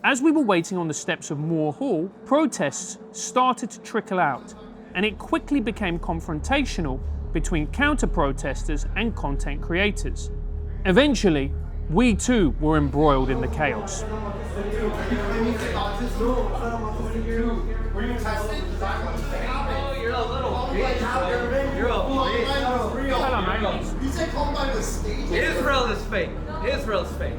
As we were waiting on the steps of Moore Hall, protests started to trickle out, and it quickly became confrontational between counter-protesters and content creators. Eventually, we too were embroiled in the chaos. Israel is fake. Israel is fake.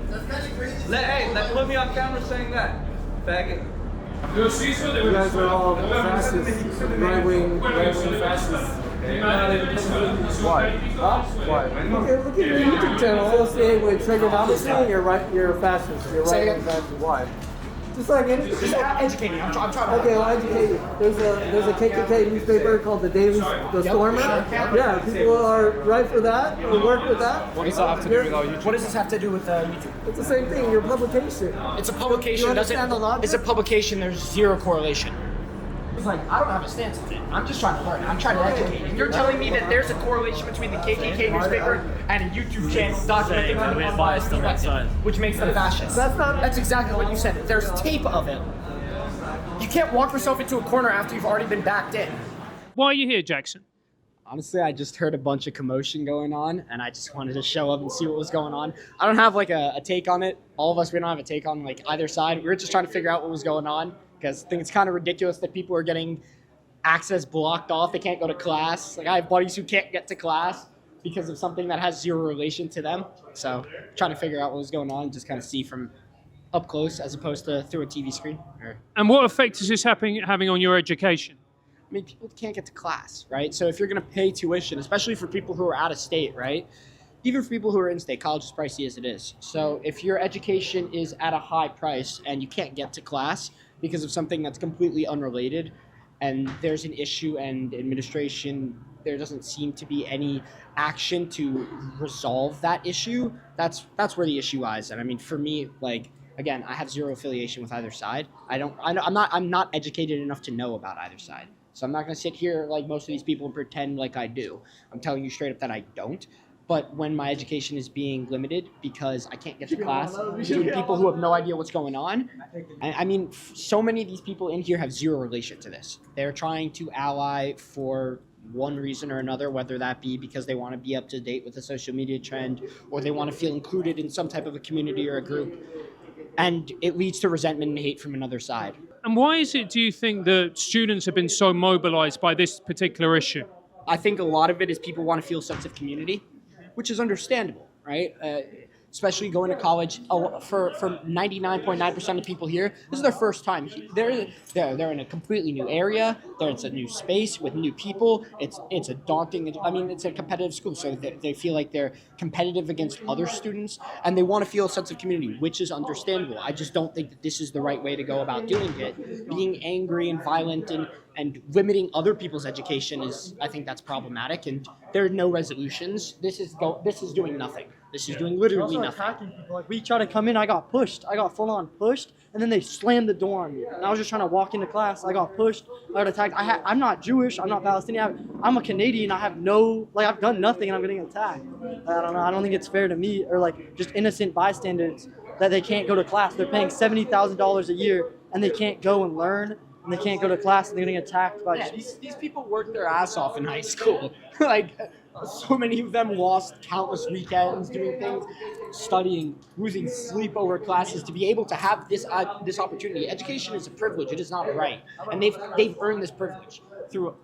Put me on camera saying that. Faggot. You guys are all fascists, right-wing fascists. Why? Huh? Why? Okay, look at your YouTube channel associated with TRIGGERnometry. You're a fascist. You're right-wing fascist. Why? Just educate me. I'm trying to. Okay, I'll educate you. There's a KKK newspaper called the Stormer. Yeah, people are right for that or work with that. What does that have to do with our YouTube? What does this have to do with YouTube? It's the same thing. Your publication. It's a publication. You understand the logic? It's a publication. There's zero correlation. It's like, I don't have a stance on it. I'm just trying to learn. I'm trying to educate. And you're telling me that there's a correlation between the KKK newspaper and a YouTube channel documenting biased on that side, which makes them fascist. That's exactly what you said. There's tape of it. You can't walk yourself into a corner after you've already been backed in. Why are you here, Jackson? Honestly, I just heard a bunch of commotion going on, and I just wanted to show up and see what was going on. I don't have like a take on it. All of us, we don't have a take on like either side. We were just trying to figure out what was going on, because I think it's kind of ridiculous that people are getting access blocked off. They can't go to class. Like, I have buddies who can't get to class because of something that has zero relation to them. So trying to figure out what was going on, just kind of see from up close as opposed to through a TV screen. And what effect is this having on your education? I mean, people can't get to class, right? So if you're going to pay tuition, especially for people who are out of state, right? Even for people who are in state, college is pricey as it is. So if your education is at a high price and you can't get to class because of something that's completely unrelated, and there's an issue and administration, there doesn't seem to be any action to resolve that issue, that's where the issue lies. And I mean, for me, like, again, I have zero affiliation with either side. I'm not educated enough to know about either side. So I'm not going to sit here like most of these people and pretend like I do. I'm telling you straight up that I don't. But when my education is being limited because I can't get to class due to people who have no idea what's going on, I mean, so many of these people in here have zero relation to this. They're trying to ally for one reason or another, whether that be because they want to be up to date with the social media trend or they want to feel included in some type of a community or a group. And it leads to resentment and hate from another side. And why is it, do you think, that students have been so mobilized by this particular issue? I think a lot of it is people want to feel a sense of community, which is understandable, right? Especially going to college. For 99.9% of people here, this is their first time. They're in a completely new area. It's a new space with new people. It's a daunting. I mean, it's a competitive school, so they feel like they're competitive against other students, and they want to feel a sense of community, which is understandable. I just don't think that this is the right way to go about doing it. Being angry and violent and limiting other people's education I think that's problematic, and there are no resolutions. This is doing nothing. This is doing literally nothing. Attacking people. Like, we tried to come in, I got pushed. I got full on pushed, and then they slammed the door on me. And I was just trying to walk into class. I got pushed. I got attacked. I'm not Jewish. I'm not Palestinian. I'm a Canadian. I've done nothing, and I'm getting attacked. I don't know. I don't think it's fair to me or like just innocent bystanders that they can't go to class. They're paying $70,000 a year, and they can't go and learn. And they can't go to class, and they're getting attacked by. Yeah, these people work their ass off in high school. Like, so many of them lost countless weekends doing things, studying, losing sleep over classes to be able to have this opportunity. Education is a privilege; it is not a right, and they've earned this privilege through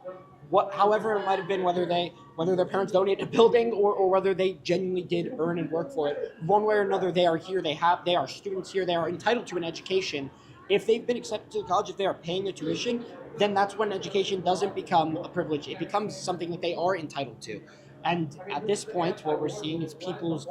however it might have been, whether their parents donated a building or whether they genuinely did earn and work for it. One way or another, they are here. They are students here. They are entitled to an education. If they've been accepted to college, if they are paying their tuition, then that's when education doesn't become a privilege. It becomes something that they are entitled to. And at this point, what we're seeing is people's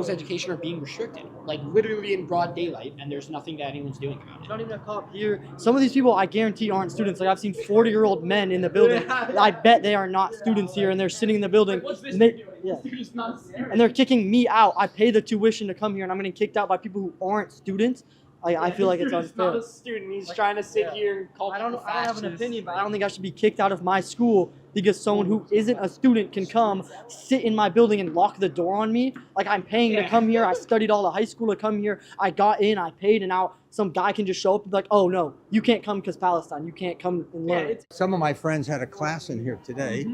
education are being restricted, like literally in broad daylight, and there's nothing that anyone's doing about it. Not even a cop here. Some of these people, I guarantee, aren't students. Like, I've seen 40-year-old men in the building. I bet they are not students here, and they're sitting in the building. And they're kicking me out. I pay the tuition to come here, and I'm getting kicked out by people who aren't students. I feel like it's He's not unfair. a student. He's trying to sit here and call I don't people have an fascists. opinion, but I don't think I should be kicked out of my school because someone who isn't a student can come sit in my building and lock the door on me. Like, I'm paying to come here. I studied all the high school to come here. I got in, I paid, and now some guy can just show up and be like, oh no, you can't come because Palestine. You can't come and learn. Some of my friends had a class in here today,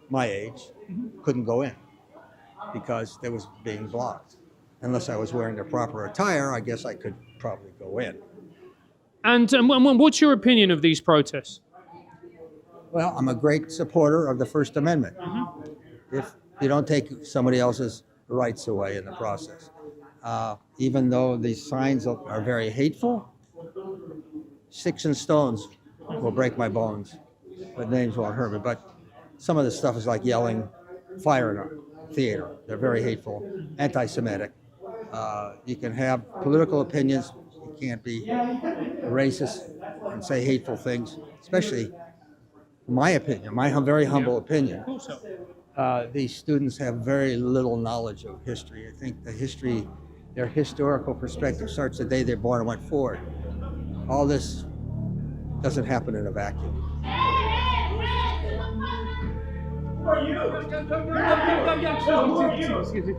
my age, couldn't go in because it was being blocked. Unless I was wearing the proper attire, I guess I could probably go in. And what's your opinion of these protests? Well, I'm a great supporter of the First Amendment. If you don't take somebody else's rights away in the process. Even though these signs are very hateful, sticks and stones will break my bones, but names won't hurt me. But some of the stuff is like yelling fire in a theater. They're very hateful, anti-Semitic. You can have political opinions. You can't be racist and say hateful things, especially my opinion, my very humble opinion. These students have very little knowledge of history. I think their historical perspective starts the day they're born and went forward. All this doesn't happen in a vacuum. Who are you?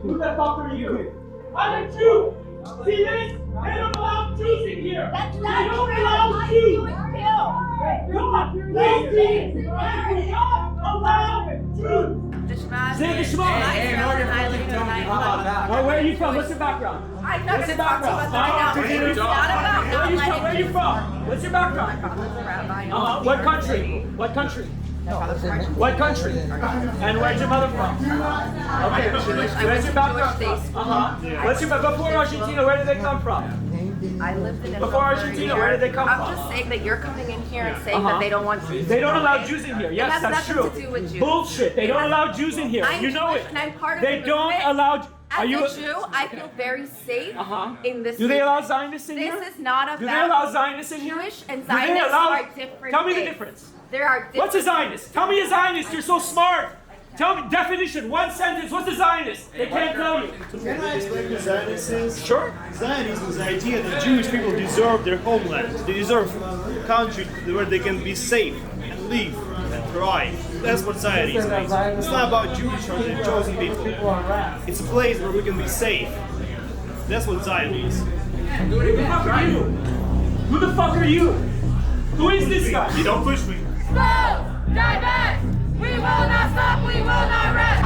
Who the fuck are you? I'm a Jew! See this? They don't allow Jews in here! That's They not don't true. allow I Jews! do it too. God, they do not allow Jews! Say the Shema. Where are you from? What's your background? I'm not What's going your to talk to you about that right now. It's not about not letting Where are you from? What's your background? What country? What country? What country? And where's your mother from? Okay, where's your background? What's your before Argentina? Where did they come from? I lived in it Before for Argentina, a year. where did they come I'm from? just saying that you're coming in here and saying that they don't want Jews. They don't here, allow okay? Jews in here. It Yes, has that's nothing true. to do with Jews. Bullshit. They don't allow Jews in here. I'm You know Jewish it. and I'm part of They the don't movement. allow. Are As you? a Jew, I feel very safe in this. Do they movement. allow Zionists in This here? is not about Do they allow Zionists in here? Jewish and Do they Zionists allow? are different Tell me the things. difference. There are different. What's a Zionist? Tell me a Zionist. You're so smart. Tell me definition. One sentence. What's a Zionist? They can't tell you. Can I explain what Zionism is? Sure. Zionism is the idea that Jewish people deserve their homeland. They deserve a country where they can be safe and live and thrive. That's what Zionism means. It's not about Jewish or the chosen people. It's a place where we can be safe. That's what Zion means. Who the fuck are you? Who the fuck are you? Who is this guy? You don't push me. Slow, divest. We will not stop. We will not rest.